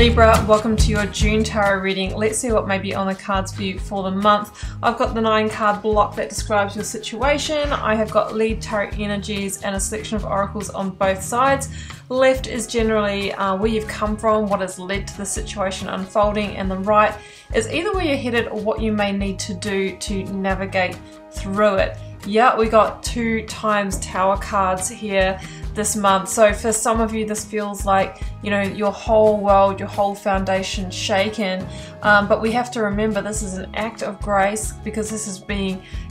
Libra, welcome to your June tarot reading. Let's see what may be on the cards for you for the month. I've got the 9 card block that describes your situation. I have got lead tarot energies and a selection of oracles on both sides. Left is generally where you've come from, what has led to the situation unfolding, and the right is either where you're headed or what you may need to do to navigate through it. Yeah, we got 2 times Tower cards here this month. So for some of you, this feels like, you know, your whole world, your whole foundation shaken. But we have to remember this is an act of grace, because this is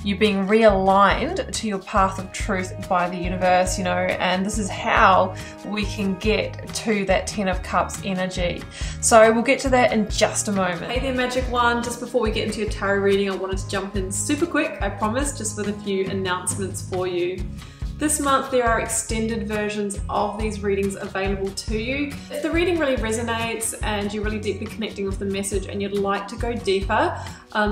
you being realigned to your path of truth by the universe, you know, and this is how we can get to that 10 of Cups energy. So we'll get to that in just a moment. Hey there, Magic One. Just before we get into your tarot reading, I wanted to jump in super quick, I promise, just with a few announcements for you. This month there are extended versions of these readings available to you. If the reading really resonates and you're really deeply connecting with the message and you'd like to go deeper,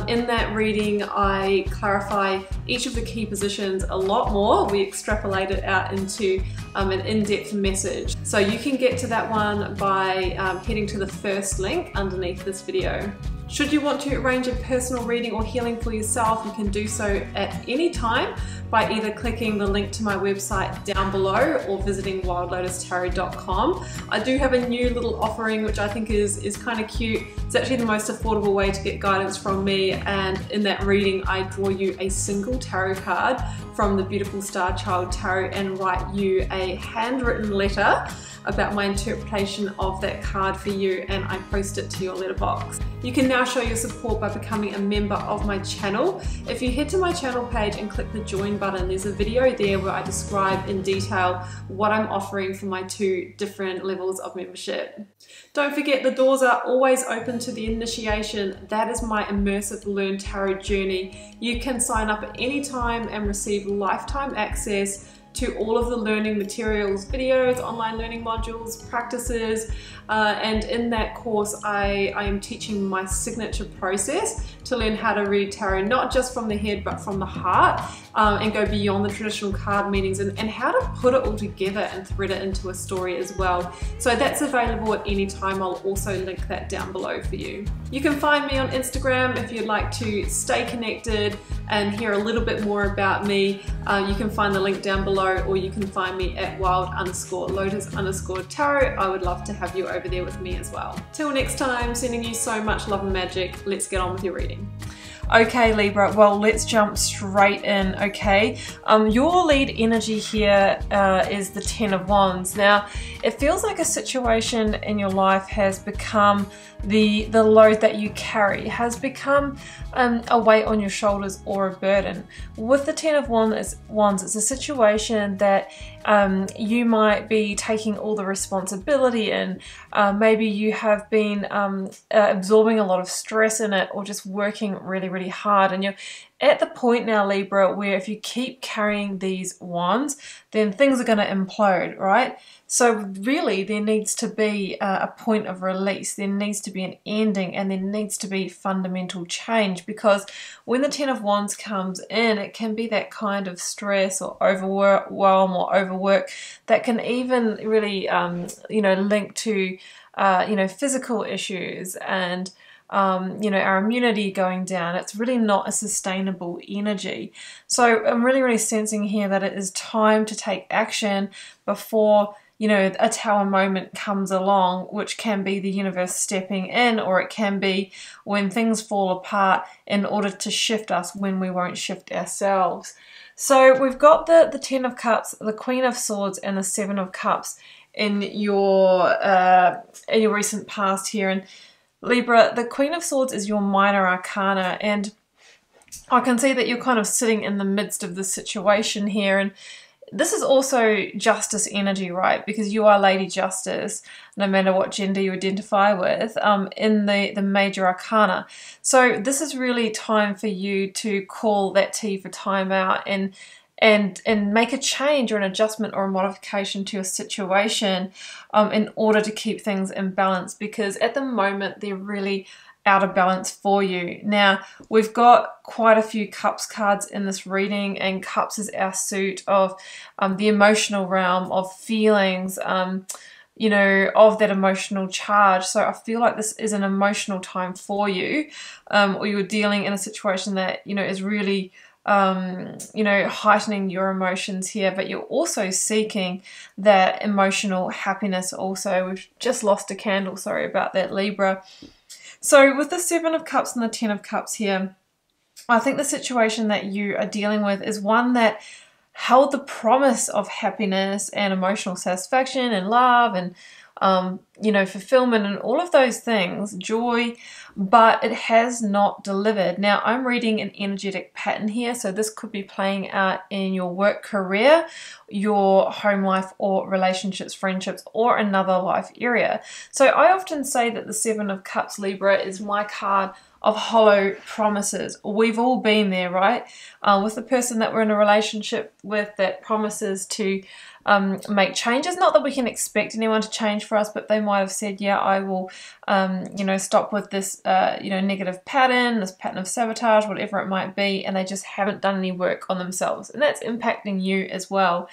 in that reading I clarify each of the key positions a lot more. We extrapolate it out into an in-depth message. So you can get to that one by heading to the first link underneath this video. Should you want to arrange a personal reading or healing for yourself, you can do so at any time by either clicking the link to my website down below or visiting wildlotustarot.com. I do have a new little offering which I think is kind of cute. It's actually the most affordable way to get guidance from me, and in that reading I draw you a single tarot card from the beautiful Star Child Tarot and write you a handwritten letter about my interpretation of that card for you, and I post it to your letterbox. You can now show your support by becoming a member of my channel. If you head to my channel page and click the join button, there's a video there where I describe in detail what I'm offering for my 2 different levels of membership. Don't forget, the doors are always open to the initiation. That is my immersive Learn Tarot journey. You can sign up at any time and receive lifetime access to all of the learning materials, videos, online learning modules, practices, and in that course I am teaching my signature process to learn how to read tarot, not just from the head but from the heart, and go beyond the traditional card meanings, and how to put it all together and thread it into a story as well. So that's available at any time. I'll also link that down below for you. You can find me on Instagram if you'd like to stay connected and hear a little bit more about me. You can find the link down below, or you can find me at wild_lotus_tarot. I would love to have you over there with me as well. Till next time, sending you so much love and magic. Let's get on with your reading. Okay, Libra, well, let's jump straight in, okay? Your lead energy here is the 10 of Wands. Now, it feels like a situation in your life has become the load that you carry, has become a weight on your shoulders or a burden. With the 10 of Wands, it's a situation that you might be taking all the responsibility in. Maybe you have been absorbing a lot of stress in it, or just working really, really hard, and you're at the point now, Libra, where if you keep carrying these wands, then things are going to implode, right? So really there needs to be a point of release, there needs to be an ending, and there needs to be fundamental change, because when the 10 of Wands comes in, it can be that kind of stress or overwhelm or overwork that can even really, you know, link to, you know, physical issues and you know, our immunity going down. It's really not a sustainable energy. So I'm really, really sensing here that it is time to take action before, you know, a tower moment comes along, which can be the universe stepping in, or it can be when things fall apart in order to shift us when we won't shift ourselves. So we've got the 10 of Cups, the Queen of Swords, and the 7 of Cups in your recent past here. And Libra, the Queen of Swords is your minor arcana, and I can see that you're kind of sitting in the midst of the situation here, and this is also justice energy, right? Because you are Lady Justice, no matter what gender you identify with, in the major arcana. So this is really time for you to call that T for time out and make a change or an adjustment or a modification to your situation in order to keep things in balance, because at the moment they're really out of balance for you. Now, we've got quite a few Cups cards in this reading, and Cups is our suit of the emotional realm, of feelings, you know, of that emotional charge. So I feel like this is an emotional time for you, or you're dealing in a situation that, you know, is really, you know, heightening your emotions here, but you're also seeking that emotional happiness also. We've just lost a candle, sorry about that, Libra. So with the Seven of Cups and the Ten of Cups here, I think the situation that you are dealing with is one that held the promise of happiness and emotional satisfaction and love and, you know, fulfillment and all of those things, joy, but it has not delivered. Now, I'm reading an energetic pattern here, so this could be playing out in your work career, your home life, or relationships, friendships, or another life area. So I often say that the Seven of Cups, Libra, is my card of hollow promises. We've all been there, right? With the person that we're in a relationship with that promises to make changes. Not that we can expect anyone to change for us, but they might have said, yeah, I will, you know, stop with this, you know, negative pattern, this pattern of sabotage, whatever it might be, and they just haven't done any work on themselves. And that's impacting you as well.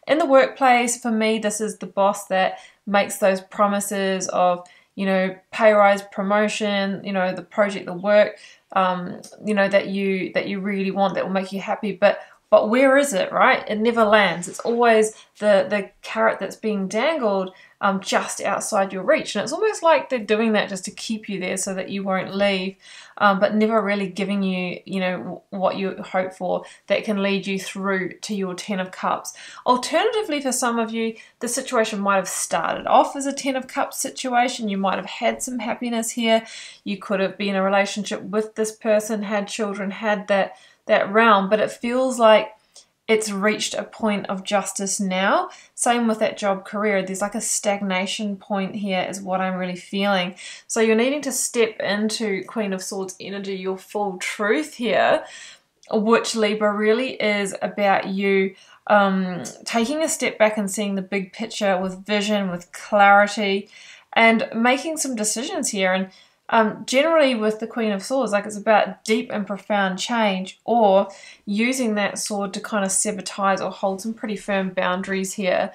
In the workplace, for me, this is the boss that makes those promises of, you know, pay rise, promotion, you know, the project, the work, you know, that you really want, that will make you happy. But where is it, right? It never lands. It's always the carrot that's being dangled just outside your reach. And it's almost like they're doing that just to keep you there so that you won't leave, but never really giving you, you know, what you hope for that can lead you through to your Ten of Cups. Alternatively, for some of you, the situation might have started off as a Ten of Cups situation. You might have had some happiness here. You could have been in a relationship with this person, had children, had that realm, but it feels like it's reached a point of justice now. Same with that job career. There's like a stagnation point here is what I'm really feeling. So you're needing to step into Queen of Swords energy, your full truth here, which, Libra, really is about you taking a step back and seeing the big picture with vision, with clarity, and making some decisions here. And generally with the Queen of Swords, like, it's about deep and profound change, or using that sword to kind of sever ties or hold some pretty firm boundaries here.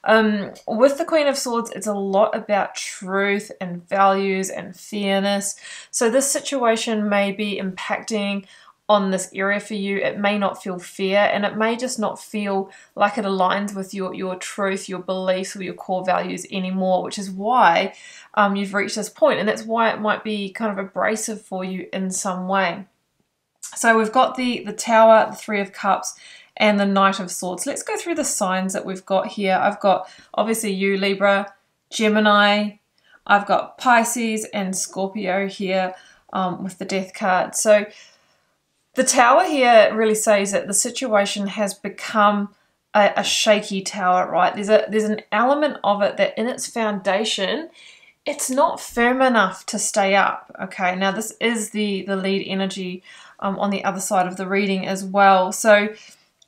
With the Queen of Swords, it's a lot about truth and values and fairness. So this situation may be impacting on this area for you. It may not feel fair, and it may just not feel like it aligns with your truth, your beliefs, or your core values anymore, which is why you've reached this point, and that's why it might be kind of abrasive for you in some way. So we've got the Tower, the Three of Cups, and the Knight of Swords. Let's go through the signs that we've got here. I've got, obviously, you, Libra, Gemini, I've got Pisces and Scorpio here with the Death card. So the Tower here really says that the situation has become a shaky tower, right? There's an element of it that in its foundation, it's not firm enough to stay up, okay? Now, this is the lead energy on the other side of the reading as well. So,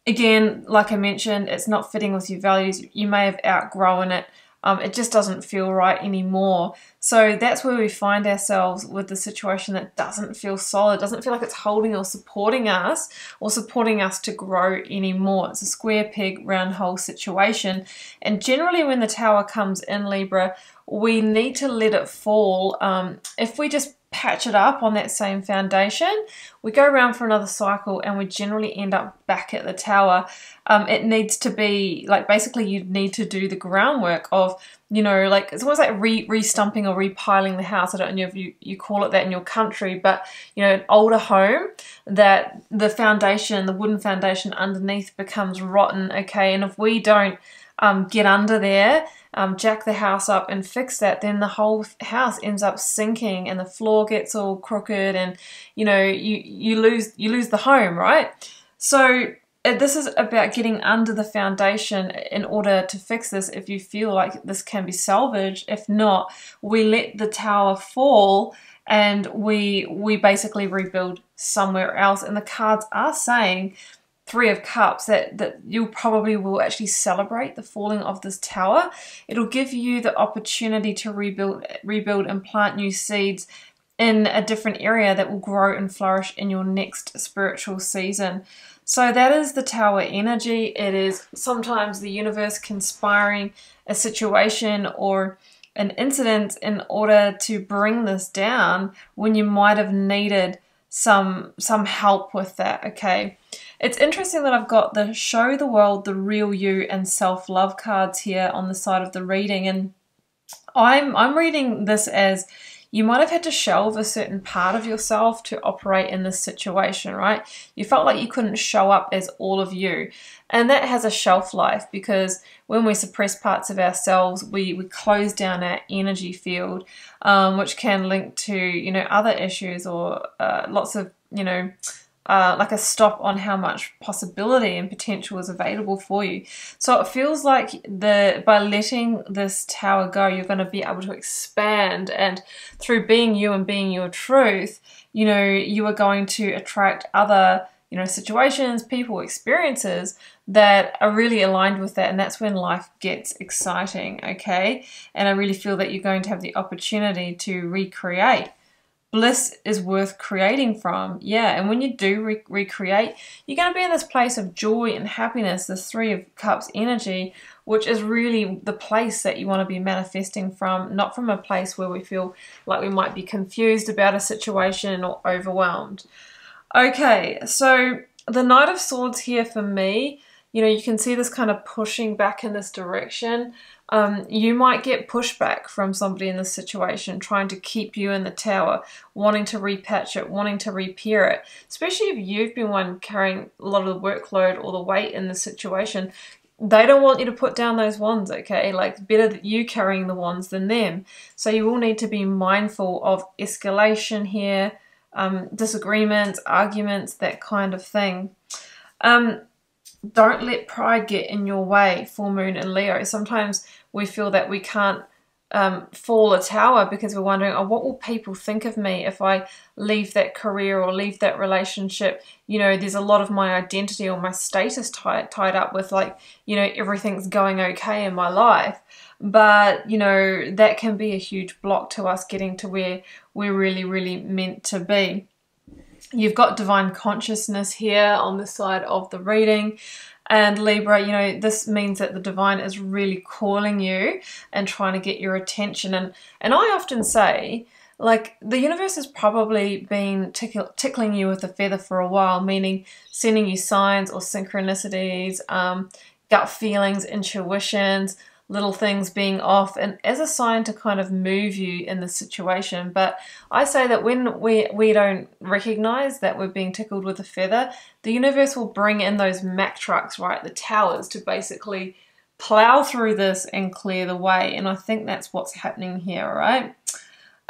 again, like I mentioned, it's not fitting with your values. You may have outgrown it. It just doesn't feel right anymore. So that's where we find ourselves with the situation that doesn't feel solid, doesn't feel like it's holding or supporting us to grow anymore. It's a square peg, round hole situation. And generally when the Tower comes in, Libra, we need to let it fall. If we just patch it up on that same foundation, we go around for another cycle and we generally end up back at the Tower. It needs to be, like, basically you need to do the groundwork of, you know, like, it's almost like re-stumping or repiling the house. I don't know if you call it that in your country, but, you know, an older home that the foundation, the wooden foundation underneath becomes rotten, okay? And if we don't get under there, jack the house up and fix that, then the whole house ends up sinking and the floor gets all crooked, and, you know, you lose the home, right? So this is about getting under the foundation in order to fix this, if you feel like this can be salvaged. If not, we let the Tower fall and we basically rebuild somewhere else. And the cards are saying, Three of Cups, that you probably will actually celebrate the falling of this Tower. It'll give you the opportunity to rebuild and plant new seeds in a different area that will grow and flourish in your next spiritual season. So that is the Tower energy. It is sometimes the universe conspiring a situation or an incident in order to bring this down when you might have needed some help with that, okay? It's interesting that I've got the Show the World, the Real You, and Self-Love cards here on the side of the reading, and I'm reading this as you might have had to shelve a certain part of yourself to operate in this situation, right? You felt like you couldn't show up as all of you. And that has a shelf life, because when we suppress parts of ourselves, we close down our energy field, which can link to, you know, other issues or lots of, you know, like a stop on how much possibility and potential is available for you. So it feels like by letting this Tower go, you're going to be able to expand, and through being you and being your truth, you know, you are going to attract other, you know, situations, people, experiences that are really aligned with that, and that's when life gets exciting, okay? And I really feel that you're going to have the opportunity to recreate. Bliss is worth creating from, yeah, and when you do recreate, you're going to be in this place of joy and happiness, this Three of Cups energy, which is really the place that you want to be manifesting from, not from a place where we feel like we might be confused about a situation or overwhelmed. Okay, so the Knight of Swords here for me, you know, you can see this kind of pushing back in this direction. You might get pushback from somebody in this situation trying to keep you in the tower, wanting to repatch it, wanting to repair it, especially if you've been one carrying a lot of the workload or the weight in the situation. They don't want you to put down those wands, okay? Like, it's better that you carrying the wands than them. So you will need to be mindful of escalation here, disagreements, arguments, that kind of thing. Don't let pride get in your way, full moon and Leo. Sometimes we feel that we can't fall a tower because we're wondering, oh, what will people think of me if I leave that career or leave that relationship? You know, there's a lot of my identity or my status tied up with, like, you know, everything's going okay in my life. But, you know, that can be a huge block to us getting to where we're really, really meant to be. You've got divine consciousness here on the side of the reading. And Libra, you know, this means that the divine is really calling you and trying to get your attention. And I often say, like, the universe has probably been tickling you with a feather for a while, meaning sending you signs or synchronicities, gut feelings, intuitions, little things being off, and as a sign to kind of move you in the situation. But I say that when we don't recognize that we're being tickled with a feather, the universe will bring in those Mack trucks, right, the towers, to basically plow through this and clear the way. And I think that's what's happening here, right?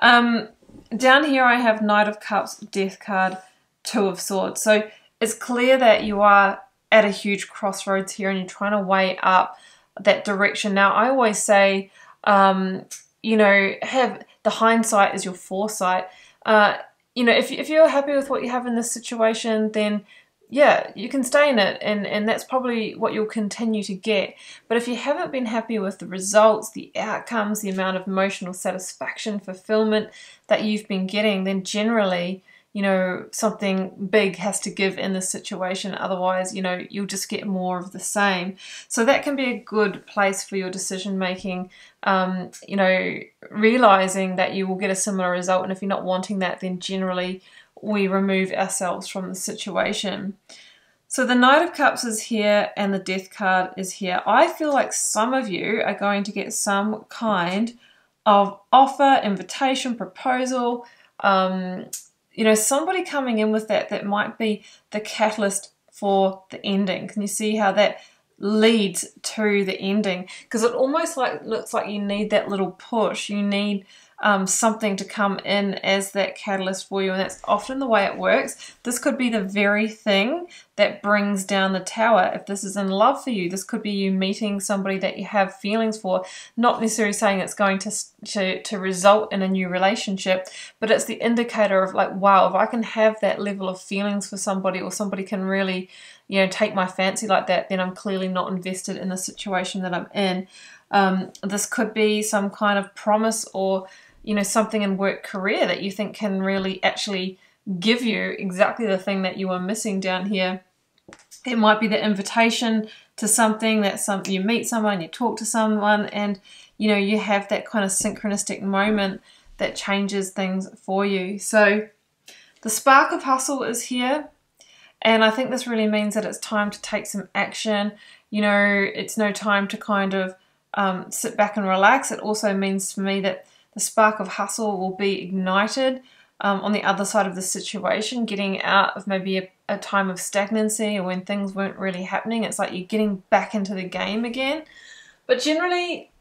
Down here I have Knight of Cups, Death card, Two of Swords. So it's clear that you are at a huge crossroads here and you're trying to weigh up that direction. Now, I always say, you know, have the hindsight is your foresight. You know, if you're happy with what you have in this situation, then yeah, you can stay in it, and that's probably what you'll continue to get. But if you haven't been happy with the results, the outcomes, the amount of emotional satisfaction, fulfillment that you've been getting, then generally, you know, something big has to give in this situation. Otherwise, you know, you'll just get more of the same. So that can be a good place for your decision making, you know, realizing that you will get a similar result. And if you're not wanting that, then generally we remove ourselves from the situation. So the Knight of Cups is here and the Death card is here. I feel like some of you are going to get some kind of offer, invitation, proposal, you know, somebody coming in with that might be the catalyst for the ending. Can you see how that leads to the ending? Because it almost looks like you need that little push. You need something to come in as that catalyst for you, and that's often the way it works. This could be the very thing that brings down the tower. If this is in love for you, this could be you meeting somebody that you have feelings for, not necessarily saying it's going to result in a new relationship, but it's the indicator of, like, wow, if I can have that level of feelings for somebody, or somebody can really, you know, take my fancy like that, then I'm clearly not invested in the situation that I'm in. This could be some kind of promise, or, you know, something in work career that you think can really actually give you exactly the thing that you are missing down here. It might be the invitation to something, that you meet someone, you talk to someone, and you know, you have that kind of synchronistic moment that changes things for you. So the spark of hustle is here, and I think this really means that it's time to take some action. You know, it's no time to kind of sit back and relax. It also means for me that the spark of hustle will be ignited on the other side of the situation, getting out of maybe a time of stagnancy or when things weren't really happening. It's like you're getting back into the game again. But generally,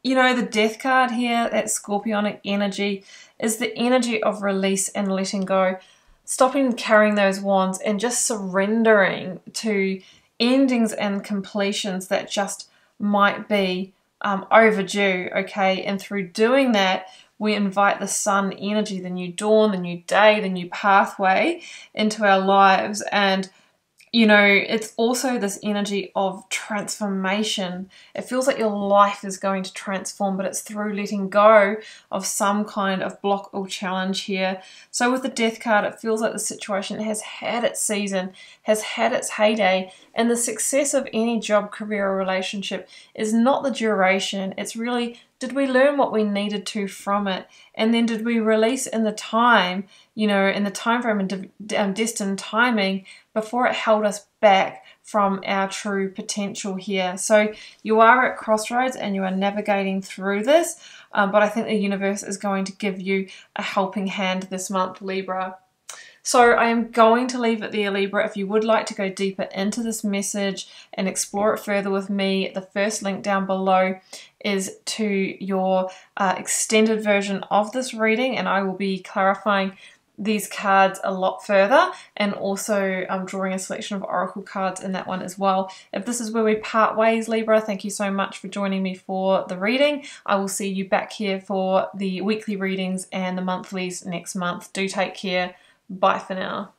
you know, the Death card here, that Scorpionic energy, is the energy of release and letting go. Stopping carrying those wands and just surrendering to endings and completions that just might be overdue, okay? And through doing that, we invite the sun energy, the new dawn, the new day, the new pathway into our lives. And, you know, it's also this energy of transformation. It feels like your life is going to transform, but it's through letting go of some kind of block or challenge here. So with the Death card, it feels like the situation has had its season, has had its heyday, and the success of any job, career, or relationship is not the duration. It's really, did we learn what we needed to from it? And then did we release in the time, you know, in the time frame and destined timing before it held us back from our true potential here? So you are at crossroads and you are navigating through this, but I think the universe is going to give you a helping hand this month, Libra. So I am going to leave it there, Libra. If you would like to go deeper into this message and explore it further with me, the first link down below is to your extended version of this reading, and I will be clarifying these cards a lot further, and also drawing a selection of oracle cards in that one as well. If this is where we part ways, Libra, thank you so much for joining me for the reading. I will see you back here for the weekly readings and the monthlies next month. Do take care. Bye for now.